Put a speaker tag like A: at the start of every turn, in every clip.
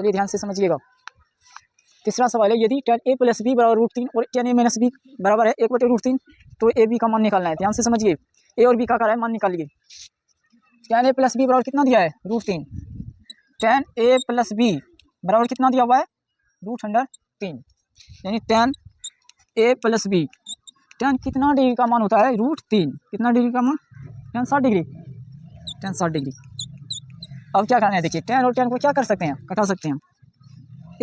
A: चलिए ध्यान से समझिएगा। तीसरा सवाल है, यदि tan a प्लस बी बराबर √3 और tan a माइनस बी बराबर है 1/√3 तो a b का मान निकालना है। ध्यान से समझिए, a और b का है मान निकालिए। tan a प्लस बी बराबर कितना दिया है? √3। tan a प्लस बी बराबर कितना दिया हुआ है? √3, यानी tan a plus B, tan कितना डिग्री का मान होता है? √3। कितना डिग्री का मान? tan 60 degree. tan 60 degree. अब क्या करना है, देखिए tan और tan को क्या कर सकते हैं? कटा सकते हैं।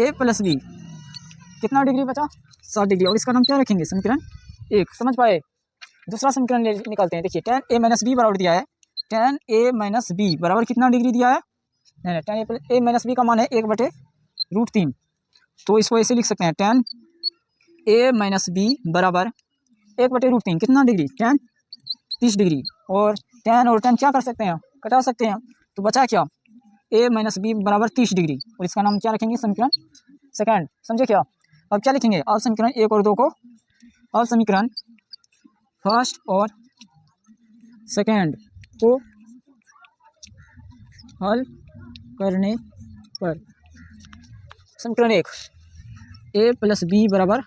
A: a प्लस बी कितना डिग्री बचा? 60 डिग्री। और इसका नाम क्या रखेंगे? समीकरण 1। समझ पाए? दूसरा समीकरण निकालते हैं। देखिए tan a माइनस बी बराबर दिया है, tan a माइनस बी बराबर कितना डिग्री दिया है? नहीं, tan a माइनस बी का मान है 1/√3, तो इसको ऐसे लिख सकते हैं, tan a माइनस बी बराबर 1/√3 कितना डिग्री? tan 30 degree. और tan और tan क्या कर सकते हैं? कटा सकते हैं। तो बचा क्या? a माइनस बी बराबर 30 डिग्री। और इसका नाम क्या रखेंगे? समीकरण सेकंड। समझे क्या? अब क्या लिखेंगे? अब समीकरण 1 और 2 को, अब समीकरण फर्स्ट और सेकंड को हल करने पर समीकरण 1 a प्लस बी बराबर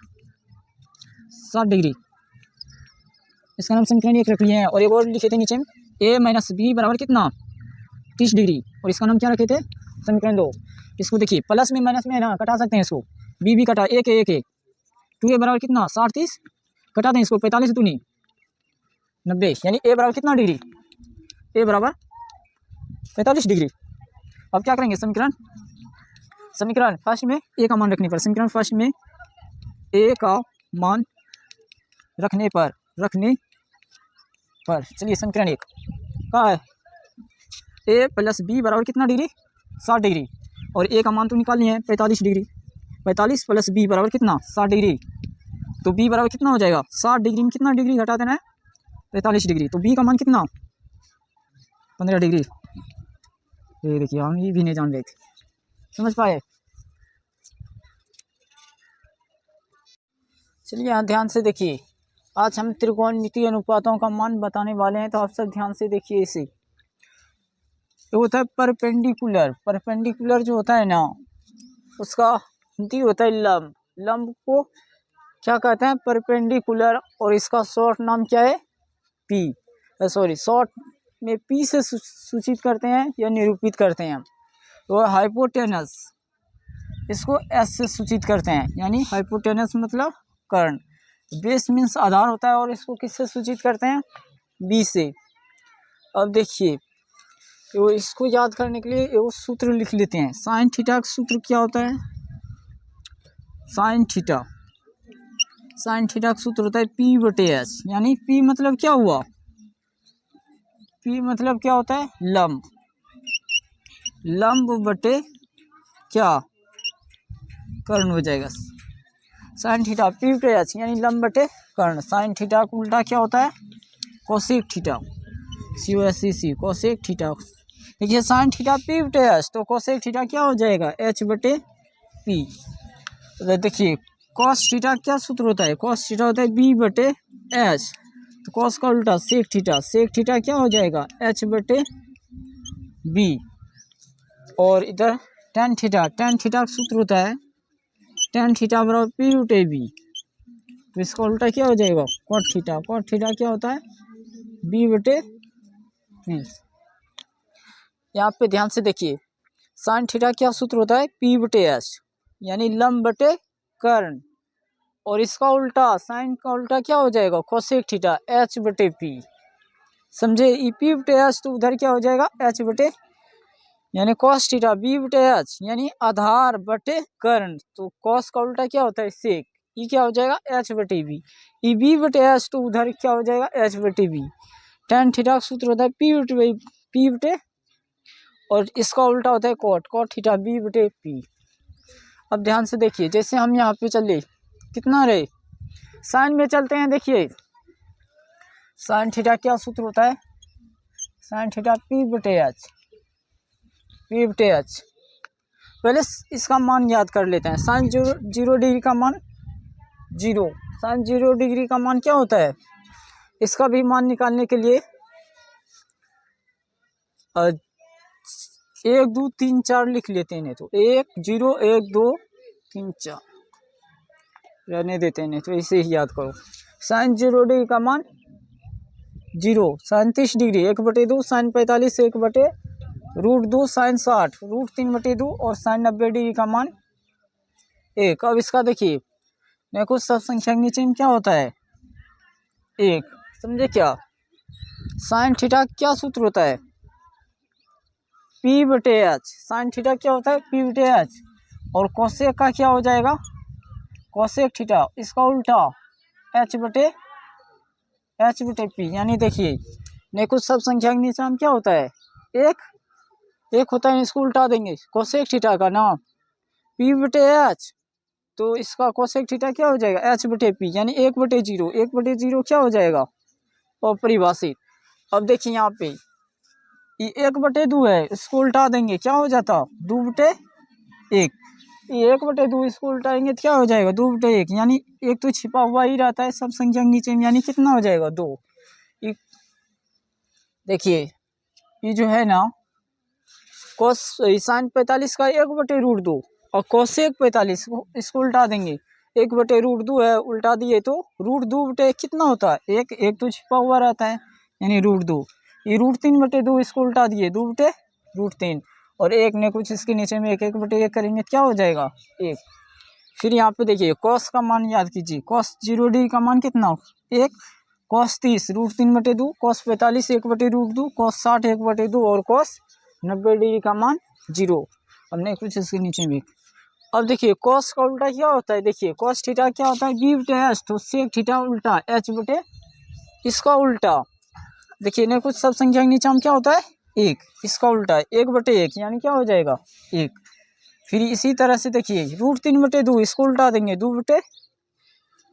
A: 60 डिग्री, इसका नाम समीकरण 1 रख लिए हैं। और एक और लिखे थे नीचे में, a माइनस बी बराबर कितना? 30 डिग्री। और इसका नाम क्या रखे थे? समीकरण 2। इसको देखिए, प्लस में माइनस में ना कटा सकते हैं इसको, बी भी कटा, एक है एक है, 2a बराबर कितना? 60 30 कटा दें इसको, 45 दूनी 90, यानी a बराबर कितना डिग्री? a बराबर 45 डिग्री। अब क्या करेंगे? समीकरण फर्स्ट में a का मान रखने पर, समीकरण फर्स्ट में a का मान रखने पर चलिए समीकरण 1 का है a प्लस बी बराबर कितना डिग्री? 60 डिग्री। और a का मान तो निकाल लिए हैं 45 डिग्री। 45 प्लस b बराबर कितना? 60 डिग्री। तो b बराबर कितना हो जाएगा? 60 डिग्री में कितना डिग्री घटा देना है? 45 डिग्री। तो b का मान कितना? 15 डिग्री। ये देखिए, हम ये भी नहीं जान रहे थे। समझ पाए? चलिए यहाँ ध्यान से देखिए, आज हम त्रिकोणमितीय अनुपातों का मान बताने वाले हैं। तो आप सब ध्यान से देखिए। इसे तो होता है परपेंडिकुलर जो होता है ना, उसका हिंदी होता है लंब। लंब को क्या कहते हैं? परपेंडिकुलर। और इसका शॉर्ट नाम क्या है? पी। शॉर्ट में पी से सूचित करते हैं या निरूपित करते हैं। और हाइपोटेनस, इसको एस से सूचित करते हैं, यानी हाइपोटेनस मतलब कर्ण। बेस मीन्स आधार होता है, और इसको किससे सूचित करते हैं? बी से। अब देखिए, तो इसको याद करने के लिए वो सूत्र लिख लेते हैं। साइन थीटा का सूत्र क्या होता है? साइन थीटा का सूत्र होता है P/S, यानी P मतलब क्या हुआ? P मतलब क्या होता है? लंब बटे क्या? कर्ण हो जाएगा। साइन थीटा P/S यानी लंब बटे कर्ण। साइन थीटा का उल्टा क्या होता है? Cosec theta, COSEC, cosec theta. देखिए साइन थीटा P/S, तो कोसेक थीटा क्या हो जाएगा? H/P। देखिए कॉस थीटा क्या सूत्र होता है? कॉस थीटा होता है B/H। तो कॉस का उल्टा सेक थीटा क्या हो जाएगा? H/B। और इधर टेन थीटा का सूत्र होता है टेन थीटा बराबर P/B। तो इसका उल्टा क्या हो जाएगा? कॉट थीटा क्या होता है? B/P। यहाँ पे ध्यान से देखिए, साइन थीटा क्या सूत्र होता है? P/S यानी लंब बटे कर्ण। और इसका उल्टा, साइन का उल्टा क्या हो जाएगा? Cosec theta, H/P। समझे? P/S तो उधर क्या हो जाएगा? H/, यानी कॉस थीटा B/H यानी आधार बटे कर्ण। तो कॉस का उल्टा क्या होता है? सेक। ये क्या हो जाएगा? H/B। ये B/S तो उधर क्या हो जाएगा? H/B। टेन थीटा का सूत्र होता है P/, और इसका उल्टा होता है कॉट थीटा B/P। अब ध्यान से देखिए, जैसे हम यहाँ पे चले, कितना रहे? साइन में चलते हैं। देखिए साइन थीटा क्या सूत्र होता है? Sine theta P/H। पहले इसका मान याद कर लेते हैं। साइन 0 डिग्री का मान 0। साइन 0 डिग्री का मान क्या होता है? इसका भी मान निकालने के लिए 1 2 3 4 लिख लेते हैं, तो 1 0 1 2 3 4 रहने देते हैं, तो इसे ही याद करो। साइन 0 डिग्री का मान 0, साइन 30 डिग्री 1/2, साइन 45 1/√2, साइन 60 √3/2 और साइन 90 डिग्री का मान 1। अब इसका देखिए देखो सब संख्या के नीचे में क्या होता है 1, समझे क्या। साइन थीटा क्या सूत्र होता है P/H, साइन थीटा क्या होता है P/H, और कोसेक का क्या हो जाएगा कोसेक थीटा, इसका उल्टा H/P। यानी देखिए नहीं कुछ सब संख्या के नीचे में क्या होता है 1 होता है, इसको उल्टा देंगे कोसेक थीटा का नाम P/H, तो इसका कोसेक थीटा क्या हो जाएगा H/P, यानी 1/0 1/0 क्या हो जाएगा अपरिभाषित। अब देखिए यहाँ पे ये 1/2 है, इसको उल्टा देंगे क्या हो जाता 2/1, ये 1/2 इसको उल्टाएंगे तो क्या हो जाएगा 2/1, यानी एक तो छिपा हुआ ही रहता है सब संख्या के नीचे में, यानी कितना हो जाएगा 2। देखिए ये जो है ना कोस साइन 45 का 1/√2 और कोसेक 45 इसको उल्टा देंगे 1/√2 है, उल्टा दिए तो √2 कितना होता है 1 तो छिपा हुआ रहता है यानी √2, ये √3/2 इसको उल्टा दिए 2/√3 और 1 ने कुछ इसके नीचे में 1/1 करेंगे क्या हो जाएगा 1। फिर यहाँ पे देखिए कॉस का मान याद कीजिए, कॉस 0 डिग्री का मान कितना 1, कॉस 30 √3/2, कॉस 45 1/√2, कॉस 60 1/2 और कॉस 90 डिग्री का मान 0 और नहीं कुछ इसके नीचे में। अब देखिए कॉस का उल्टा क्या होता है, देखिए कॉस थीटा क्या होता है B/H, तो सेक थीटा उल्टा H/, इसका उल्टा देखिए नहीं कुछ सब संख्या के नीचे में क्या होता है 1, इसका उल्टा 1/1 यानी क्या हो जाएगा 1। फिर इसी तरह से देखिए √3/2 इसको उल्टा देंगे 2,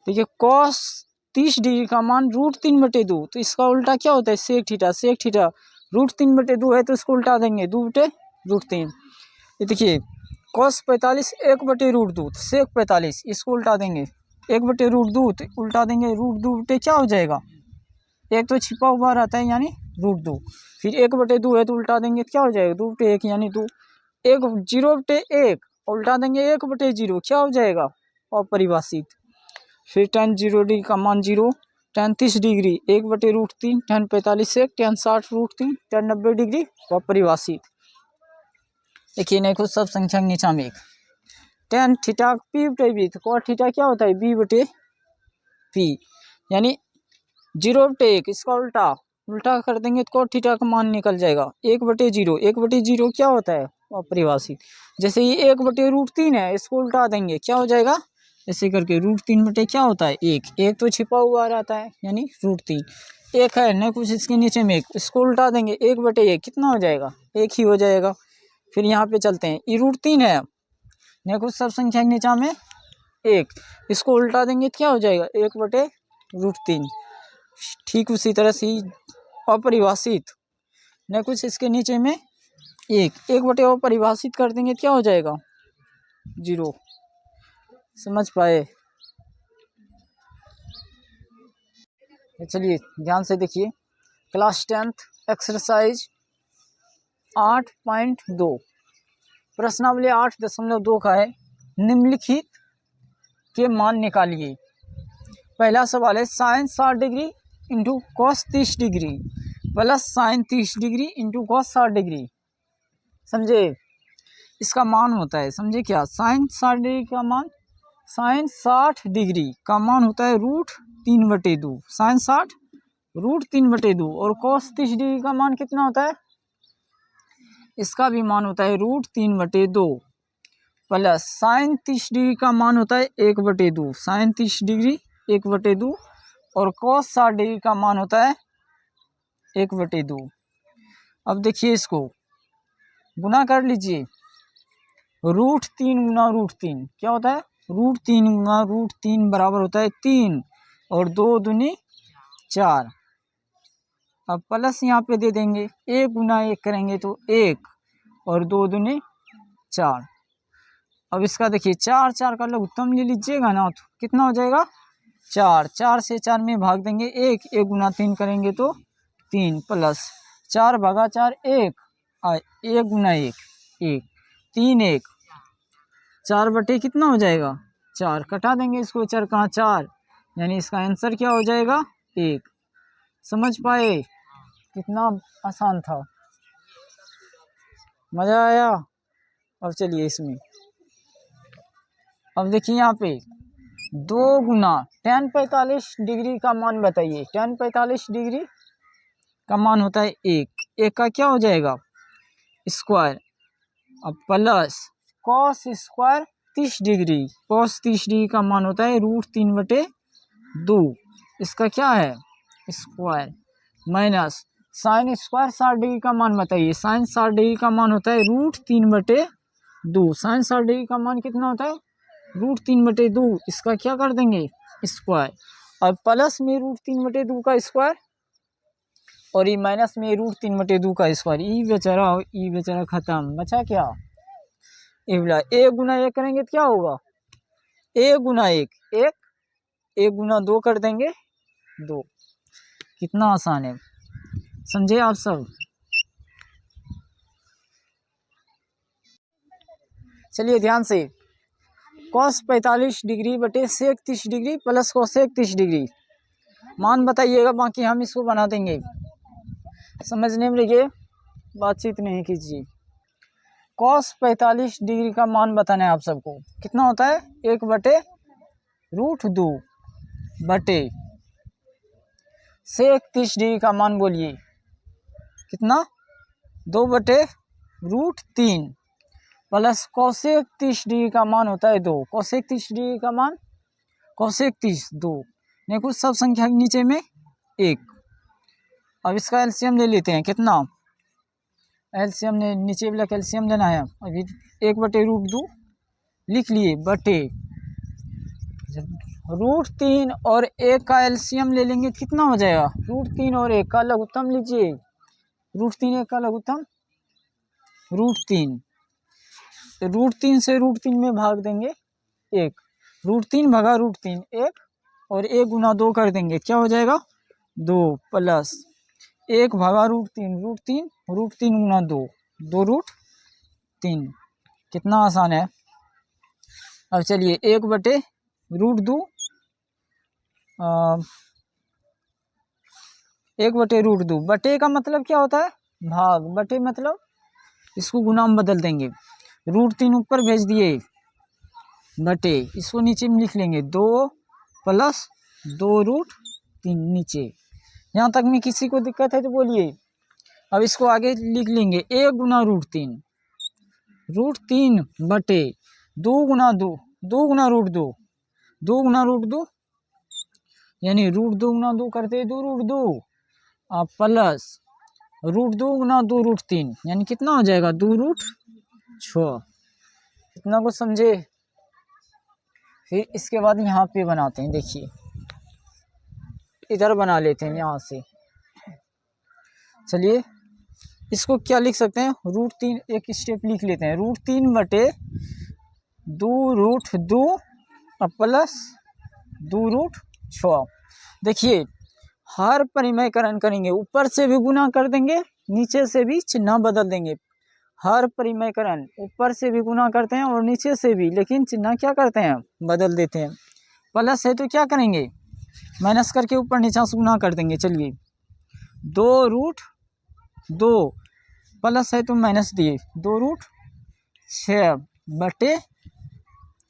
A: देखिए कॉस 30 डिग्री का मान √3/2, तो इसका उल्टा क्या होता है सेक थीटा √3/2 है तो इसको उल्टा देंगे 2/√3। ये देखिए कॉस 45 1/√2, तो सेक 45 इसको उल्टा देंगे 1/√2, तो उल्टा देंगे √2 क्या हो जाएगा, एक तो छिपा हुआ रहता है यानी √2, फिर 1/2 है तो उल्टा देंगे क्या हो जाएगा 2/1 यानी 2, 0/1 उल्टा देंगे 1/0 क्या हो जाएगा अपरिभाषित। फिर tan 0 डिग्री का मान 0, tan 30 degree 1/√3, tan 45 1, tan 60 √3, tan 90 degree अपरिभाषित। देखिए नहीं कुछ सब संख्या के नीचा में 1, tan थीटा P/V, तो cos थीटा क्या होता है B/P, यानी 0/1 इसका उल्टा कर देंगे तो cos थीटा का मान निकल जाएगा 1/0, 1/0 क्या होता है अपरिभाषित। जैसे ये 1/√3 है इसको उल्टा देंगे क्या हो जाएगा ऐसे करके √3 क्या होता है 1 तो छिपा हुआ रहता है यानी √3, 1 है न कुछ इसके नीचे में 1, इसको उल्टा देंगे 1/1 कितना हो जाएगा 1 ही हो जाएगा। फिर यहाँ पे चलते हैं ये √3 है न कुछ सब संख्या के नीचा में 1, इसको उल्टा देंगे क्या हो जाएगा 1/√3। ठीक उसी तरह से अपरिभाषित न कुछ इसके नीचे में 1 अपरिभाषित कर देंगे क्या हो जाएगा 0। समझ पाए। चलिए ध्यान से देखिए क्लास 10th एक्सरसाइज 8.2 प्रश्नावली 8.2 का है निम्नलिखित के मान निकालिए। पहला सवाल है sine 60 degree into cos 30 degree plus sine 30 degree into cos 60 degree, समझे इसका मान होता है, समझे क्या साइन 60 डिग्री का मान, साइन 60 डिग्री का मान होता है √3/2, साइन 60 √3/2 और कॉस 30 डिग्री का मान कितना होता है इसका भी मान होता है √3/2 प्लस साइन 30 डिग्री का मान होता है 1/2, साइन 30 डिग्री 1/2 और कॉस 60 डिग्री का मान होता है 1/2। अब देखिए इसको गुना कर लीजिए, √3 गुना √3 क्या होता है √3 गुना √3 बराबर होता है 3 और 2 दूनी 4। अब प्लस यहाँ पे दे देंगे 1 गुना 1 करेंगे तो 1 और 2 दूनी 4। अब इसका देखिए 4 4 का लघुत्तम ले लीजिएगा ना तो कितना हो जाएगा 4, 4 से 4 में भाग देंगे 1 गुना 3 करेंगे तो 3 प्लस 4 भागा 4 1 एक गुना एक, एक, 3 1, 4 बटे कितना हो जाएगा 4, कटा देंगे इसको, 4 कहाँ 4, यानी इसका आंसर क्या हो जाएगा 1। समझ पाए? कितना आसान था, मज़ा आया? अब चलिए इसमें, अब देखिए यहाँ पे 2 गुना tan 45 डिग्री का मान बताइए। tan 45 डिग्री का मान होता है 1, एक का क्या हो जाएगा स्क्वायर, अब plus cos square 30 degree, cos 30 degree का मान होता है √3/2, इसका क्या है square, minus sine square 60 degree का मान बताइए। साइन 60 डिग्री का मान होता है √3/2, साइन 60 डिग्री का मान कितना होता है √3/2, इसका क्या कर देंगे स्क्वायर, और प्लस में √3/2 का स्क्वायर, और ये माइनस में √3/2 का स्क्वायर, ई बेचारा खत्म, बचा क्या ये बोला। 1 गुना 1 करेंगे तो क्या होगा 1 गुना 1 1, 1 गुना 2 कर देंगे 2। कितना आसान है, समझे आप सब? चलिए ध्यान से, cos 45 डिग्री बटे sec 30 degree plus cosec 30 degree, मान बताइएगा, बाकी हम इसको बना देंगे। समझने में लगे, बातचीत नहीं कीजिए। cos 45 डिग्री का मान बताना है आप सबको, कितना होता है 1/√2 बटे sec 30 डिग्री का मान बोलिए कितना 2/√3 प्लस cosec 30 डिग्री का मान होता है 2, cosec 30 डिग्री का मान cosec 30 2, नहीं कुछ सब संख्या के नीचे में 1। अब इसका एलसीएम ले लेते हैं, कितना एलसीएम ने नीचे वाला कैल्शियम लेना है, अभी 1/√2 लिख लिए बटे √3 और 1 का एलसीएम ले लेंगे तो कितना हो जाएगा √3 और 1 का लघुत्तम लीजिए, √3 1 का लघुत्तम √3, √3 से √3 में भाग देंगे 1, √3 भागा √3 1, और 1 गुना 2 कर देंगे, क्या हो जाएगा 2 प्लस 1 भागा √3 √3 गुना 2 2√3। कितना आसान है। अब चलिए 1/√2 1/√2, बटे का मतलब क्या होता है भाग, बटे मतलब इसको गुना में बदल देंगे, √3 ऊपर भेज दिए बटे, इसको नीचे में लिख लेंगे 2 प्लस 2√3 नीचे। यहाँ तक में किसी को दिक्कत है तो बोलिए। अब इसको आगे लिख लेंगे 1 गुना √3 बटे 2 गुना 2 2 गुना √2 2 गुना √2, यानी √2 गुना 2 करते 2√2 प्लस √2 गुना 2√3, यानी कितना हो जाएगा 2√6। कितना को समझे? फिर इसके बाद यहाँ पे बनाते हैं, देखिए इधर बना लेते हैं यहाँ से। चलिए इसको क्या लिख सकते हैं √3, एक स्टेप लिख लेते हैं, √3 बटे 2√2 प्लस 2√6। देखिए हर परिमयकरण करेंगे, ऊपर से भी गुना कर देंगे, नीचे से भी चिन्ह बदल देंगे। हर परिमयकरण ऊपर से भी गुना करते हैं और नीचे से भी, लेकिन चिन्ह क्या करते हैं बदल देते हैं। प्लस है तो क्या करेंगे माइनस करके ऊपर नीचे से गुना कर देंगे। चलिए 2√2 प्लस है तो माइनस दिए 2√6 बटे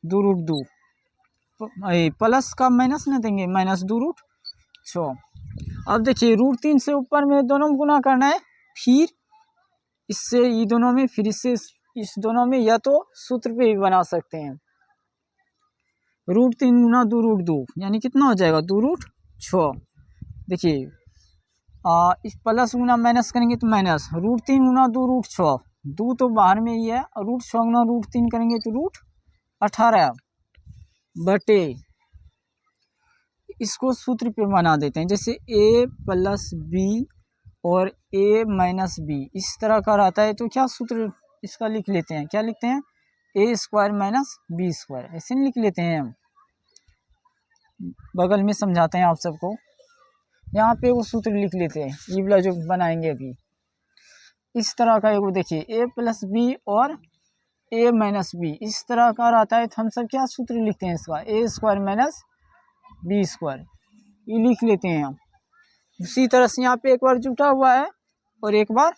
A: 2√2, प्लस का माइनस न देंगे माइनस 2√6। अब देखिए √3 से ऊपर में दोनों गुना करना है, फिर इससे ये दोनों में, फिर इससे इस दोनों में, या तो सूत्र पे भी बना सकते हैं। √3 गुना 2√2 यानी कितना हो जाएगा 2√6। देखिए इस प्लस गुना माइनस करेंगे तो माइनस, √3 गुना 2√6, 2 तो बाहर में ही है, और √6 गुना √3 करेंगे तो √18 बटे, इसको सूत्र पे बना देते हैं, जैसे a प्लस बी और a माइनस बी इस तरह का रहता है, तो क्या सूत्र इसका लिख लेते हैं, क्या लिखते हैं a² माइनस b², ऐसे नहीं लिख लेते हैं हम। बगल में समझाते हैं आप सबको, यहाँ पे वो सूत्र लिख लेते हैं, ये वाला जो बनाएंगे अभी। इस तरह का एगो देखिए ए प्लस बी और ए माइनस बी इस तरह का रहता है, तो हम सब क्या सूत्र लिखते हैं इसका, ए स्क्वायर माइनस बी स्क्वायर, ये लिख लेते हैं हम। उसी तरह से यहाँ पे एक बार जुटा हुआ है और एक बार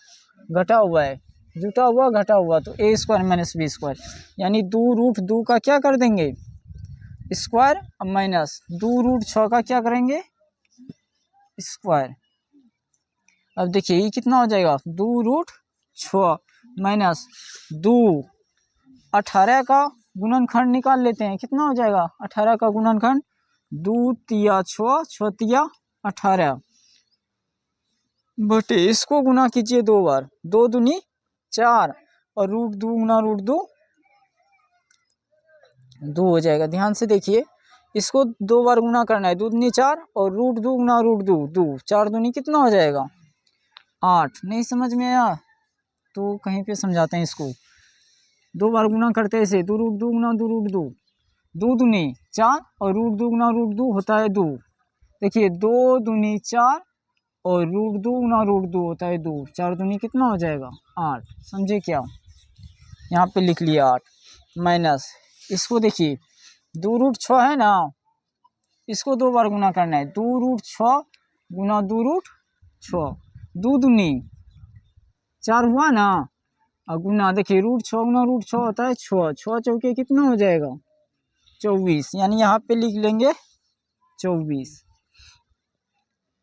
A: घटा हुआ है, जुटा हुआ घटा हुआ, तो ए स्क्वायर माइनस बी स्क्वायर, यानी 2√2 का क्या कर देंगे स्क्वायर माइनस 2√6 का क्या करेंगे स्क्वायर। अब देखिए ये कितना हो जाएगा 2√6 माइनस 2, 18 का गुणनखंड निकाल लेते हैं, कितना हो जाएगा 18 का गुणनखंड 2 तिया 6, 6 तिया 18 बटे इसको गुना कीजिए 2 बार, 2 दूनी 4 और √2 गुना √2 2 हो जाएगा। ध्यान से देखिए इसको 2 बार गुना करना है, 2 दूनी 4 और √2 गुना √2 2, 4 दूनी कितना हो जाएगा 8। नहीं समझ में आया तो कहीं पे समझाते हैं इसको, 2 बार गुना करते हैं इसे, 2√2 गुना 2√2, 2 दूनी 4 और √2 गुना √2 होता है 2। देखिए 2 दूनी 4 और √2 गुना √2 होता है 2, 4 दूनी कितना हो जाएगा 8। समझे क्या, यहाँ पे लिख लिया 8 माइनस इसको देखिए 2√6 है ना, इसको 2 बार गुना करना है, 2√6 गुना 2√6, 2 दूनी 4 हुआ ना, और गुना देखिए √6 गुना √6 होता है 6, 6 चौके कितना हो जाएगा 24, यानी यहाँ पे लिख लेंगे 24।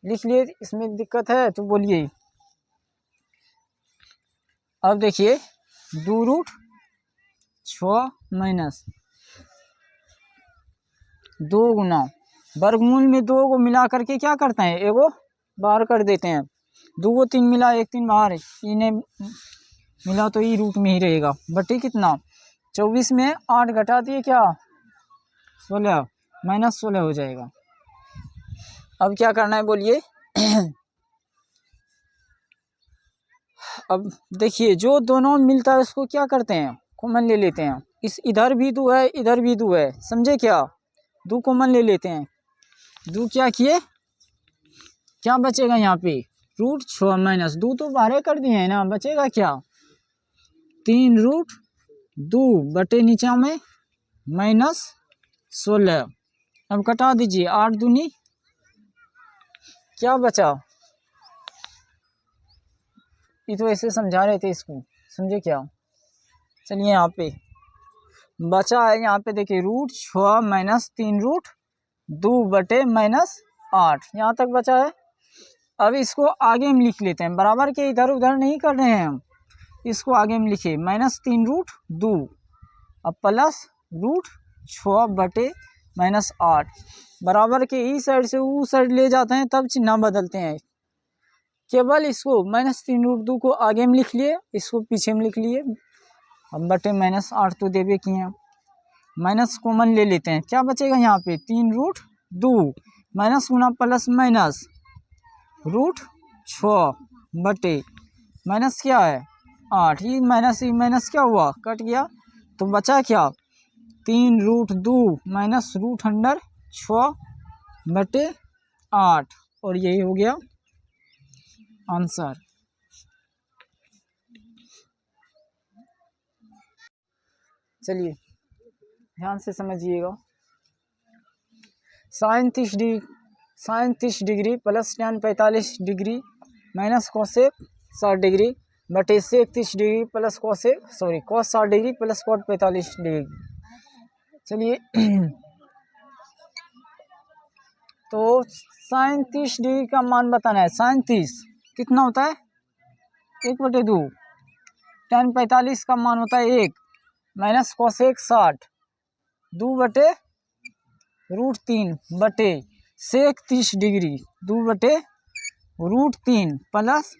A: लिख लिए, इसमें दिक्कत है तो बोलिए। अब देखिए 2√6 माइनस 2 गुना वर्गमूल में 2 को मिला करके क्या करते हैं एगो बाहर कर देते हैं, 2 को 3 मिला 1 3 बाहर, इन्हें मिला तो ये रूट में ही रहेगा, बटे कितना 24 में 8 घटा दिए क्या 16 माइनस 16 हो जाएगा। अब क्या करना है बोलिए अब देखिए जो दोनों मिलता है उसको क्या करते हैं कॉमन ले लेते हैं, इस इधर भी 2 है इधर भी 2 है, समझे क्या 2 कॉमन ले लेते हैं, 2 क्या किए क्या बचेगा यहाँ पे √6 माइनस 2 तो बाहर कर दिए हैं ना, बचेगा क्या 3√2 बटे नीचा में माइनस 16। अब कटा दीजिए 8 दूनी क्या बचा, ये तो ऐसे समझा रहे थे इसको, समझे क्या। चलिए यहाँ पे बचा है, यहाँ पे देखिए √6 माइनस 3√2 बटे माइनस 8, यहाँ तक बचा है। अब इसको आगे में लिख लेते हैं, बराबर के इधर उधर नहीं कर रहे हैं हम, इसको आगे में लिखे माइनस 3√2 अब प्लस √6 बटे माइनस 8, बराबर के इस साइड से उस साइड ले जाते हैं तब चिन्ह बदलते हैं, केवल इसको माइनस 3√2 को आगे में लिख लिए, इसको पीछे में लिख लिए, अब बटे माइनस 8 तो देवे किए हैं, माइनस कॉमन ले लेते हैं, क्या बचेगा यहाँ पे 3√2 माइनस गुना प्लस माइनस √6 बटे माइनस क्या है 8, ये माइनस क्या हुआ कट गया, तो बचा क्या 3√2 माइनस √6 बटे 8, और यही हो गया आंसर। चलिए ध्यान से समझिएगा, sine 30 degree plus tan 45 degree minus cosec 60 degree बटे sec 30 degree plus cos 60 degree plus cot 45 degree. चलिए तो साइन 30 डिग्री का मान बताना है, साइन 30 कितना होता है 1/2, tan 45 का मान होता है 1 माइनस कोसेक 60 2 बटे √3 बटे सेक 30 डिग्री 2 बटे √3 प्लस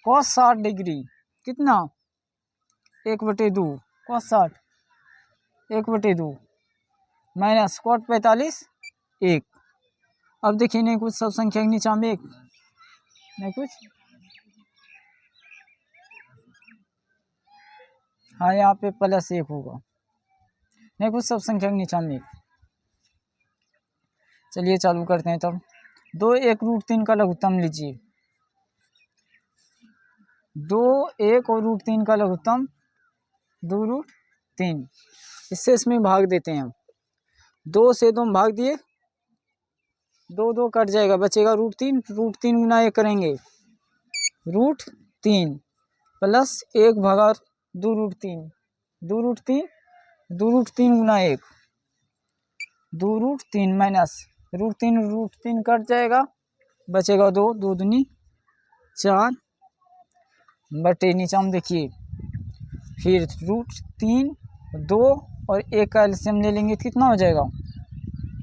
A: कॉस 60 डिग्री कितना 1/2 कॉस 60 1/2 माइनस कॉट 45 1। अब देखिए नहीं कुछ सब संख्या के नीचा में 1 नहीं कुछ, हाँ यहाँ पे प्लस 1 होगा, नहीं कुछ सब संख्या के नीचा में 1। चलिए चालू करते हैं तब, 2 1 √3 का लघुत्तम लीजिए, 2 1 और √3 का लघुत्तम 2√3। इससे इसमें भाग देते हैं हम। 2 से 2 भाग दिए, 2 2 कट जाएगा, बचेगा √3। √3 गुना 1 करेंगे, √3 प्लस 1 भागा 2√3, 2√3, 2√3 गुना 1, 2√3 माइनस √3 कट जाएगा, बचेगा 2, 2 दूनी 4 बटे नीचे हम देखिए, फिर √3 2 और 1 का एलसीएम ले लेंगे, कितना हो जाएगा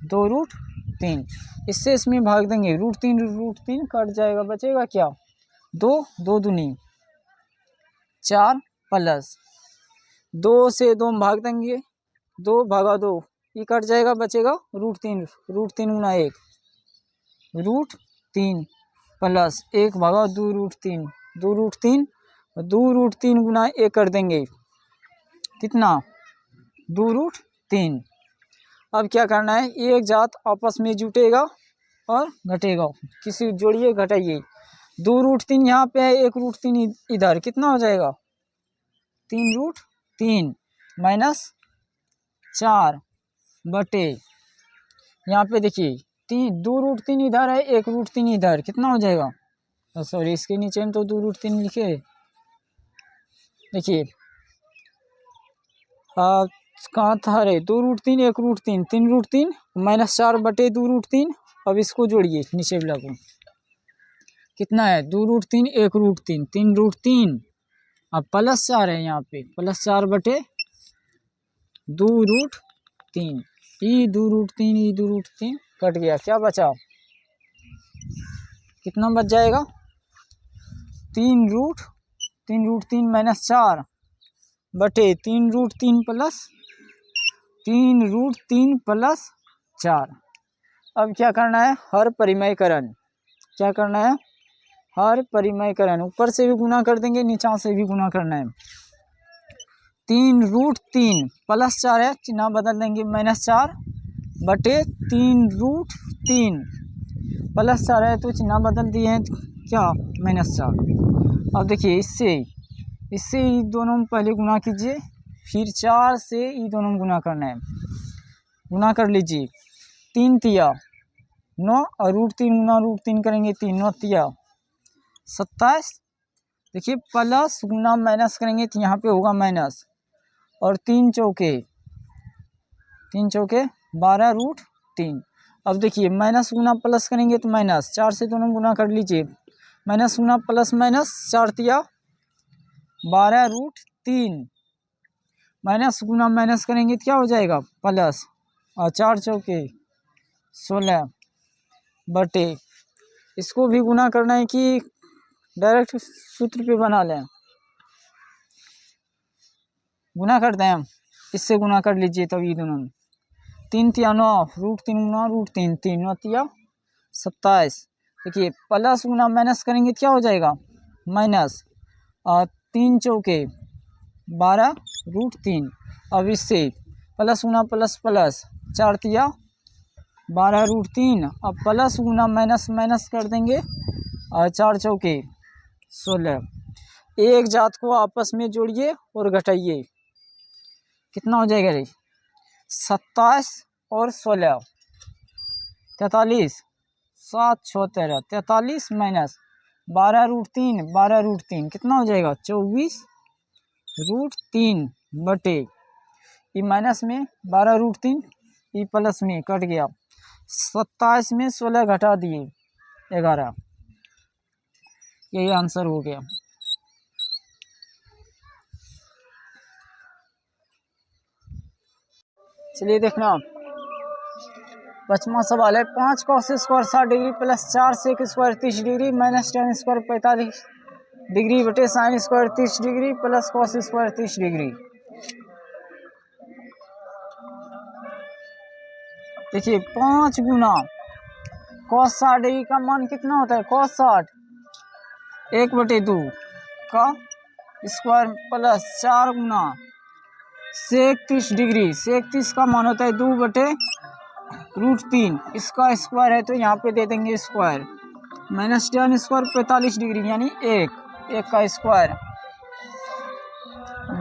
A: 2√3। इससे इसमें भाग देंगे, √3 कट जाएगा, बचेगा क्या 2, 2 दूनी 4 प्लस 2 से 2 भाग देंगे, 2 भागा 2 ये कट जाएगा, बचेगा √3 गुना 1, √3 प्लस 1 भागा 2√3, 2√3 गुना 1 कर देंगे, कितना 2√3। अब क्या करना है, एक जात आपस में जुटेगा और घटेगा, किसी जोड़िए घटाइए। 2√3 यहाँ पे है, 1√3 इधर, कितना हो जाएगा 3√3 माइनस 4 बटे, यहाँ पे देखिए 2√3 इधर है, 1√3 इधर, कितना हो जाएगा, सॉरी इसके नीचे हम तो 2√3 लिखे, देखिए कहाँ था रे, 2√3 1√3 3√3 माइनस 4 बटे 2√3। अब इसको जोड़िए नीचे वाला को, कितना है 2√3 1√3 3√3, अब प्लस 4 है यहाँ पे, प्लस 4 बटे 2√3, ई 2√3 कट गया, क्या बचा, कितना बच जाएगा 3√3 माइनस 4 बटे 3√3 प्लस 4। अब क्या करना है, हर परिमयकरण, क्या करना है, हर परिमयकरण, ऊपर से भी गुना कर देंगे, नीचा से भी गुना करना है। 3√3 प्लस 4 है, चिन्ह बदल देंगे, माइनस 4 बटे 3√3 प्लस 4 है तो चिन्ह बदल दिए हैं, क्या माइनस 4। अब देखिए इससे ये दोनों में पहले गुना कीजिए, फिर 4 से ये दोनों में गुना करना है, गुना कर लीजिए, 3 तिया 9 और √3 गुना √3 करेंगे, 3 9 तिया 27, देखिए प्लस गुना माइनस करेंगे तो यहाँ पे होगा माइनस, और 3 चौके 12√3। अब देखिए माइनस गुना प्लस करेंगे तो माइनस, 4 से दोनों गुना कर लीजिए, माइनस गुना प्लस माइनस, 4 तिया 12√3 माइनस गुना माइनस करेंगे तो क्या हो जाएगा प्लस, और 4 चौके 16 बटे, इसको भी गुना करना है कि डायरेक्ट सूत्र पे बना लें, गुना करते हैं हम, इससे गुना कर लीजिए तब ये दोनों, 3 तिया 9 √3 गुना √3 3 9 तिया 27, देखिए प्लस गुना माइनस करेंगे क्या हो जाएगा माइनस, और 3 चौके 12√3। अब इससे प्लस गुना प्लस प्लस, 4 तिया 12√3, अब प्लस गुना माइनस माइनस कर देंगे, और 4 चौके 16। एक जात को आपस में जोड़िए और घटाइए, कितना हो जाएगा रे 27 और 16 43, 7 6 13 43 माइनस 12√3 कितना हो जाएगा 24√3 बटे, ये माइनस में 12√3, ये प्लस में कट गया, 27 में 16 घटा दिए 11, यही आंसर हो गया। चलिए देखना, 5वां सवाल है, 5 cos square 60 degree plus 4 sec square 30 degree minus tan square 45 degree बटे sin square 30 degree plus cos square 30 degree. देखिए 5 गुना cos 60 डिग्री का मान कितना होता है, cos 60 1/2 का स्क्वायर प्लस 4 गुना sec 30 डिग्री, sec 30 का मान होता है 2/√3, इसका स्क्वायर है तो यहाँ पे दे देंगे square, minus tan square 45 degree यानी 1 एक का स्क्वायर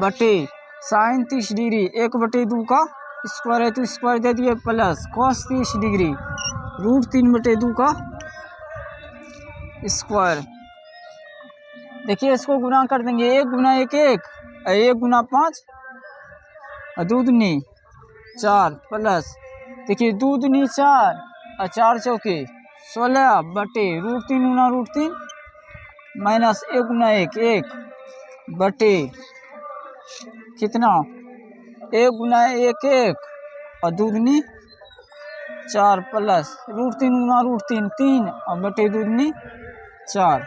A: बटे साइन 30 डिग्री 1/2 का स्क्वायर है तो स्क्वायर दे दिए प्लस कॉस 30 डिग्री √3/2 का स्क्वायर। देखिए इसको गुना कर देंगे 1 गुना 1 1 1 गुना 5 और 2 दूनी 4 प्लस देखिए 2 दूनी 4 और 4 चौके 16 बटे √3 गुना √3 माइनस 1 गुना 1 1 बटे कितना 1 गुना 1 1 और 2 दूनी 4 प्लस √3 गुना √3 3 और बटे 2 दूनी 4।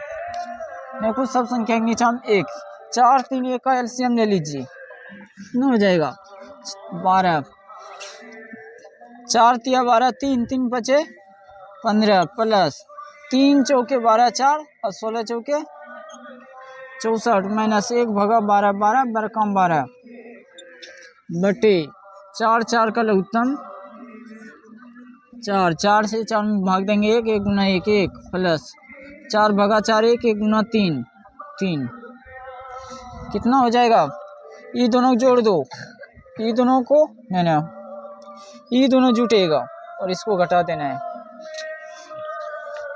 A: देखो सब संख्या के नीचे हम 1 4 3 1 का एलसीएम ले लीजिए कितना हो जाएगा 12 4 तिया 12 3 3 बचे 15 प्लस 3 चौके 12 4 और 16 चौके 64 माइनस 1 भगा 12 12 बरकम 12 बटे 4 4 का लघुत्तम 4 4 से 4 में भाग देंगे 1 1 गुना 1 1 प्लस 4 भगा 4 1 1 गुना 3 3 कितना हो जाएगा ये दोनों जोड़ दो ये दोनों को ना ये दोनों जुटेगा और इसको घटा देना है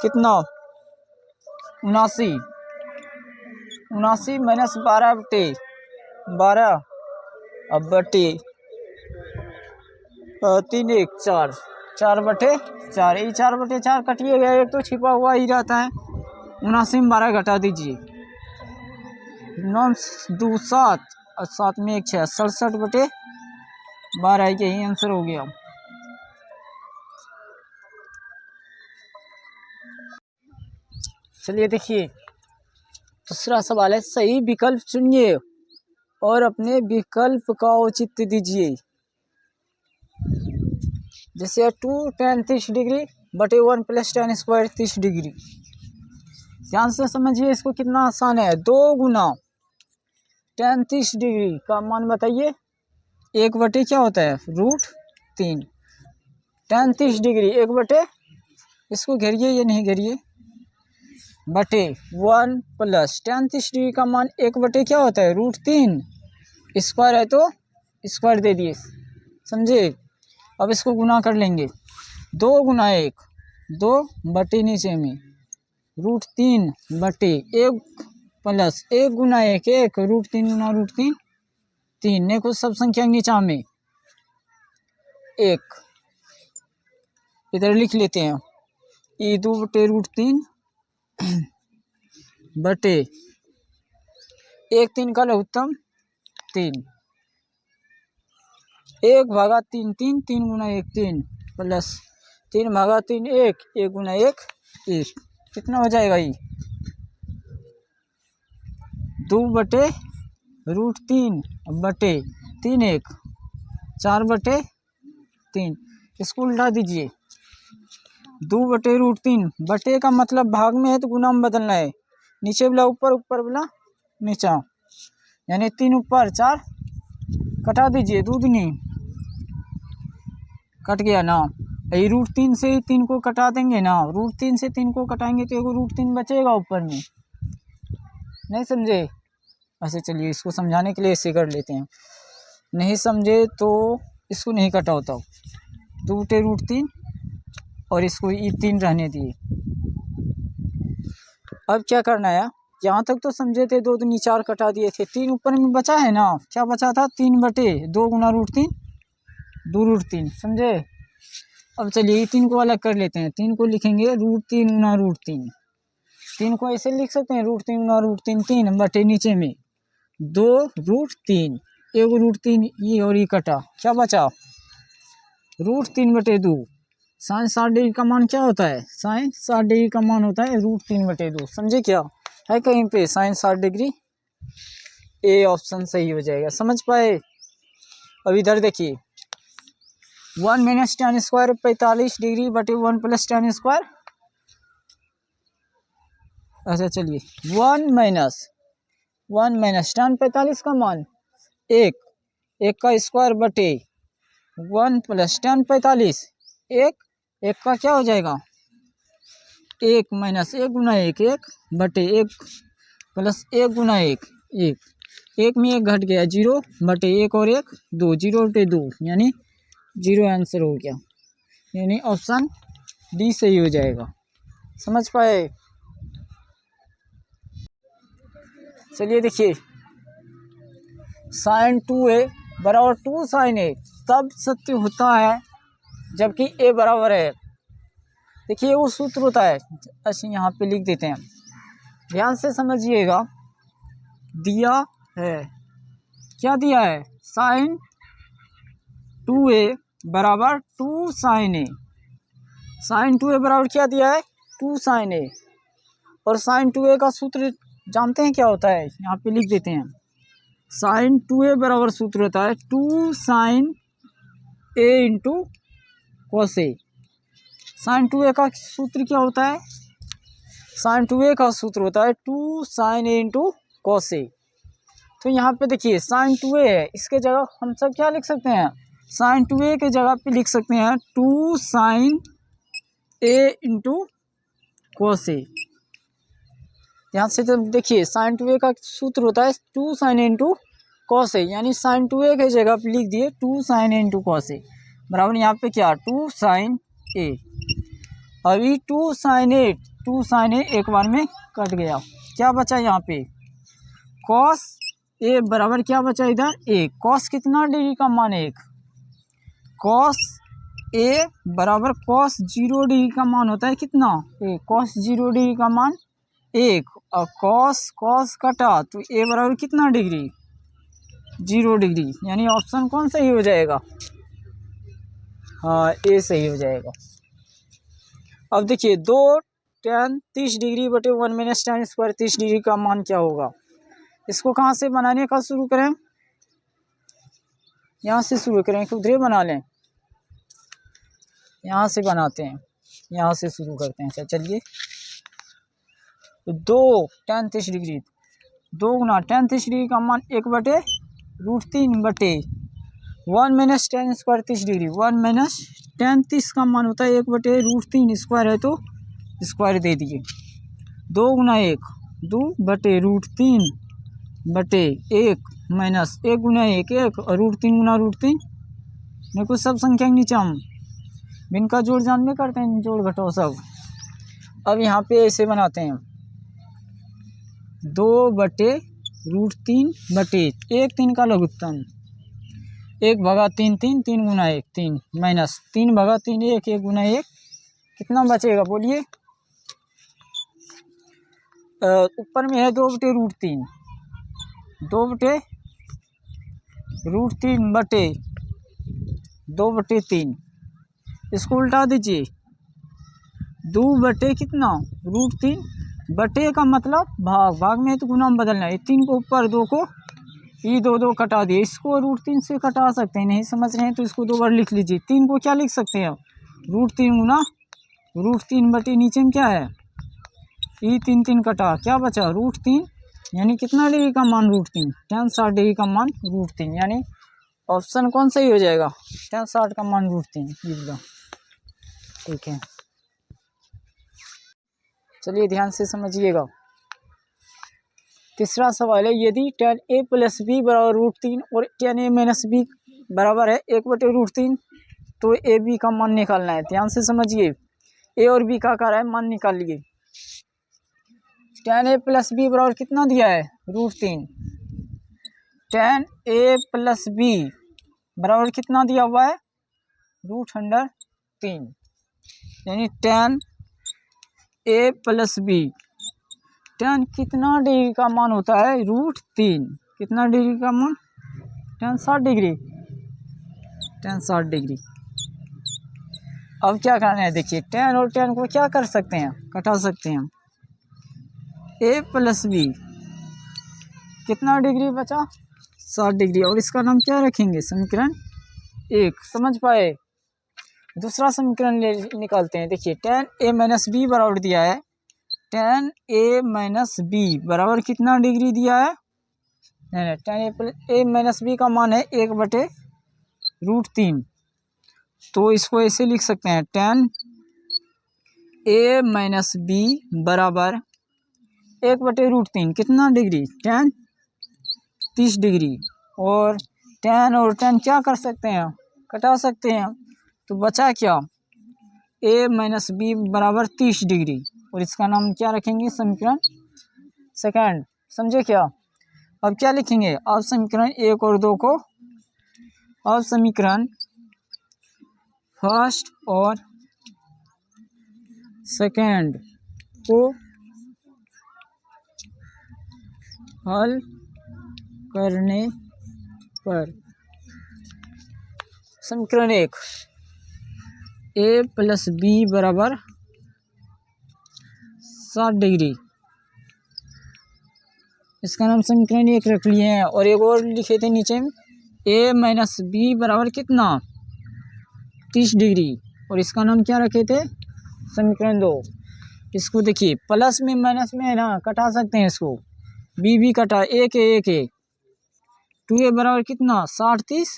A: कितना 79 79 माइनस 12 बटे 12 अब बटे 3 1 4 4 बटे 4 ये 4 बटे 4 कटिए गया एक तो छिपा हुआ ही रहता है 79 में 12 घटा दीजिए 9 2 7 और 7 में 1 6 67 बटे 12 यही आंसर हो गया। चलिए देखिए दूसरा सवाल है सही विकल्प चुनिए और अपने विकल्प का औचित्य दीजिए। जैसे 2 tan 30 डिग्री बटे 1 + tan स्क्वायर 30 डिग्री। ध्यान से समझिए इसको कितना आसान है 2 गुना tan 30 डिग्री का मान बताइए 1 बटे क्या होता है √3 tan 30 डिग्री 1 बटे इसको घेरिए ये नहीं घेरिए बटे 1 प्लस tan 30 डिग्री का मान 1 बटे क्या होता है √3 स्क्वायर है तो स्क्वायर दे दिए समझे। अब इसको गुना कर लेंगे 2 गुना 1 2 बटे नीचे में √3 बटे 1 प्लस 1 गुना 1 1 √3 गुना √3 3 ने कुछ सब संख्या नीचा में 1 इधर लिख लेते हैं ये 2 बटे √3 बटे 1 3 का लघुत्तम 3 1 भागा 3 3 3 गुना 1 3 प्लस 3 भागा 3 1 1 गुना 1 1 कितना हो जाएगा ये 2 बटे √3 बटे 3 1 4 बटे 3 इसको उल्टा दीजिए 2 बटे √3 बटे का मतलब भाग में है तो गुना में बदलना है नीचे वाला ऊपर ऊपर वाला नीचा यानी 3 ऊपर 4 कटा दीजिए 2 दूनी कट गया ना ये √3 से 3 को कटा देंगे ना √3 से 3 को कटाएंगे तो एगो √3 बचेगा ऊपर में नहीं समझे। ऐसे चलिए इसको समझाने के लिए ऐसे कर लेते हैं नहीं समझे तो इसको नहीं कटा होता 2 बटे √3 और इसको ये 3 रहने दिए। अब क्या करना है यहाँ तक तो समझे थे 2 दूनी 4 कटा दिए थे 3 ऊपर में बचा है ना क्या बचा था 3 बटे 2 गुना √3 2 √3 समझे। अब चलिए 3 को अलग कर लेते हैं 3 को लिखेंगे √3 गुना √3 3 को ऐसे लिख सकते हैं √3 गुना √3 3 बटे नीचे में 2 √3 1 √3 ये और ये कटा क्या बचा √3 बटे 2 साइन 60 डिग्री का मान क्या होता है साइन 60 डिग्री का मान होता है √3 बटे 2 समझे क्या है कहीं पे साइन 60 डिग्री ए ऑप्शन सही हो जाएगा समझ पाए। अब इधर देखिए 1 - tan स्क्वायर 45 डिग्री बटे 1 + tan स्क्वायर। अच्छा चलिए 1 - tan 45 का मान 1 का स्क्वायर बटे 1 + tan 45 1 का क्या हो जाएगा 1 - 1 गुना 1 1 बटे 1 प्लस 1 × 1 1 में 1 घट गया 0/1 और 1 2 0/2 यानी 0 आंसर हो गया। यानी ऑप्शन डी सही हो जाएगा। समझ पाए? चलिए देखिए, sin 2a बराबर 2 sin a तब सत्य होता है जबकि a बराबर है। देखिए वो सूत्र होता है, अच्छा यहाँ पे लिख देते हैं, ध्यान से समझिएगा। दिया है, क्या दिया है? sin 2a बराबर 2 sin a। sin 2a बराबर क्या दिया है? 2 sin a। और sin 2a का सूत्र जानते हैं क्या होता है? यहाँ पे लिख देते हैं, sin 2a बराबर सूत्र होता है 2 sin a into cos a। sin 2a का सूत्र क्या होता है? sin 2a का सूत्र होता है 2 sin a into cos a। तो यहाँ पे देखिए sin 2a है, इसके जगह हम सब क्या लिख सकते हैं? sin 2a के जगह पे लिख सकते हैं 2 sin a into cos a। ध्यान से तो देखिए sin 2a का सूत्र होता है 2 sin a into cos a, यानी sin 2a के जगह पे लिख दिए 2 sin a into cos a बराबर यहाँ पे क्या 2 sin a। अभी 2 sin a एक बार में कट गया, क्या बचा यहाँ पे? cos a बराबर क्या बचा इधर? a। cos कितना डिग्री का मान? 1। cos a बराबर cos 0 डिग्री का मान होता है कितना? a। cos 0 डिग्री का मान 1 और cos कटा तो a बराबर कितना डिग्री? 0 डिग्री। यानी ऑप्शन कौन सही हो जाएगा? हाँ, ए सही हो जाएगा। अब देखिए 2 tan 30 डिग्री बटे 1 - tan स्क्वायर 30 डिग्री का मान क्या होगा? इसको कहाँ से बनाने का शुरू करें? यहाँ से शुरू करें, खुदरे बना लें। यहाँ से बनाते हैं, यहाँ से शुरू करते हैं। अच्छा चलिए, 2 tan 30 डिग्री 2 गुना tan 30 डिग्री का मान 1/√3 बटे 1 - tan स्क्वायर 30 डिग्री। 1 - tan 30 का मान होता है 1/√3, स्क्वायर है तो स्क्वायर दे दिए। 2 गुना 1 2/√3 बटे 1 माइनस 1 गुना 1 1 और √3 गुना √3। मेरे को सब संख्या के नीचे हम इनका जोड़ जानने करते हैं, जोड़ घटाओ सब। अब यहाँ पे ऐसे बनाते हैं 2/√3 बटे 1 3 का लघुत्तम 1/3 3 3 गुना 1 3 माइनस 3/3 1 1 गुना 1 कितना बचेगा बोलिए? ऊपर में है 2/√3 2/√3 बटे 2/3। इसको उल्टा दीजिए 2 बटे कितना? √3 बटे का मतलब भाग, भाग में तो गुना में बदलना है। 3 को ऊपर 2 को ये 2 कटा दिए, इसको √3 से कटा सकते हैं। नहीं समझ रहे हैं तो इसको 2 बार लिख लीजिए। 3 को क्या लिख सकते हैं? √3 गुना √3 बटे नीचे में क्या है? ये 3 3 कटा, क्या बचा? √3 यानी कितना डिग्री का मान? √3 tan 60 डिग्री का मान √3। यानी ऑप्शन कौन सही हो जाएगा? tan 60 का मान √3। ठीक है, चलिए ध्यान से समझिएगा। तीसरा सवाल है, यदि tan a + b बराबर √3 और tan a - b बराबर है 1/√3 तो a b का मान निकालना है। ध्यान से समझिए, a और b का कार्य है, मान निकालिए। tan a + b बराबर कितना दिया है? √3। tan a + b बराबर कितना दिया हुआ है? √3। यानी tan a + b tan कितना डिग्री का मान होता है? √3। कितना डिग्री का मान? tan 60 degree. tan 60 degree. अब क्या करना है? देखिए tan और tan को क्या कर सकते हैं? कटा सकते हैं। a + b कितना डिग्री बचा? 60 डिग्री। और इसका नाम क्या रखेंगे? समीकरण 1। समझ पाए? दूसरा समीकरण निकालते हैं। देखिए tan a - b बराबर दिया है, tan a - b बराबर कितना डिग्री दिया है? नहीं, tan a - b का मान है 1/√3। तो इसको ऐसे लिख सकते हैं, tan a - b बराबर 1/√3 कितना डिग्री, tan 30 डिग्री। और tan और tan क्या कर सकते हैं, कटा सकते हैं। तो बचा क्या, a माइनस बी बराबर 30 डिग्री। और इसका नाम क्या रखेंगे, समीकरण सेकंड। समझे क्या। अब क्या लिखेंगे, अब समीकरण 1 और 2 को, अब समीकरण फर्स्ट और सेकंड को हल करने पर समीकरण 1 a प्लस बी बराबर 60 डिग्री, इसका नाम समीकरण 1 रख लिए हैं। और एक और लिखे थे नीचे में, a माइनस बी बराबर कितना, 30 डिग्री। और इसका नाम क्या रखे थे, समीकरण 2। इसको देखिए प्लस में माइनस में है ना, कटा सकते हैं इसको, बी कटा, एक है 2a बराबर कितना 60 30,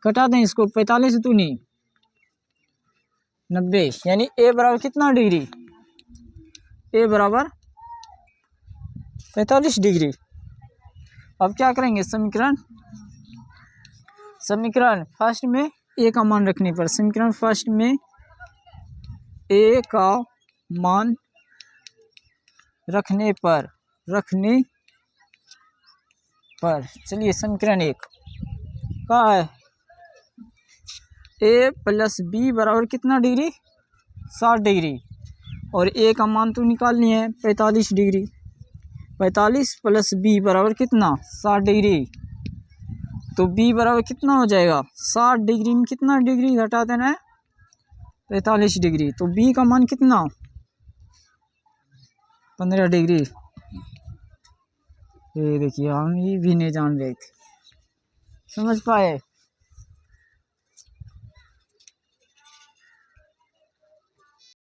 A: कटा दें इसको, 45 दूनी 90, यानी a बराबर कितना डिग्री, a बराबर 45 डिग्री। अब क्या करेंगे, समीकरण फर्स्ट में a का मान रखने पर, समीकरण फर्स्ट में a का मान रखने पर चलिए समीकरण 1 का है, a प्लस बी बराबर कितना डिग्री, 60 डिग्री। और a का मान तो निकाल लिए हैं 45 डिग्री, 45 प्लस बी बराबर कितना 60 डिग्री। तो b बराबर कितना हो जाएगा, 60 डिग्री में कितना डिग्री घटा देना है, 45 डिग्री। तो b का मान कितना, 15 डिग्री। ये देखिए हम ये भी नहीं जान रहे थे, समझ पाए।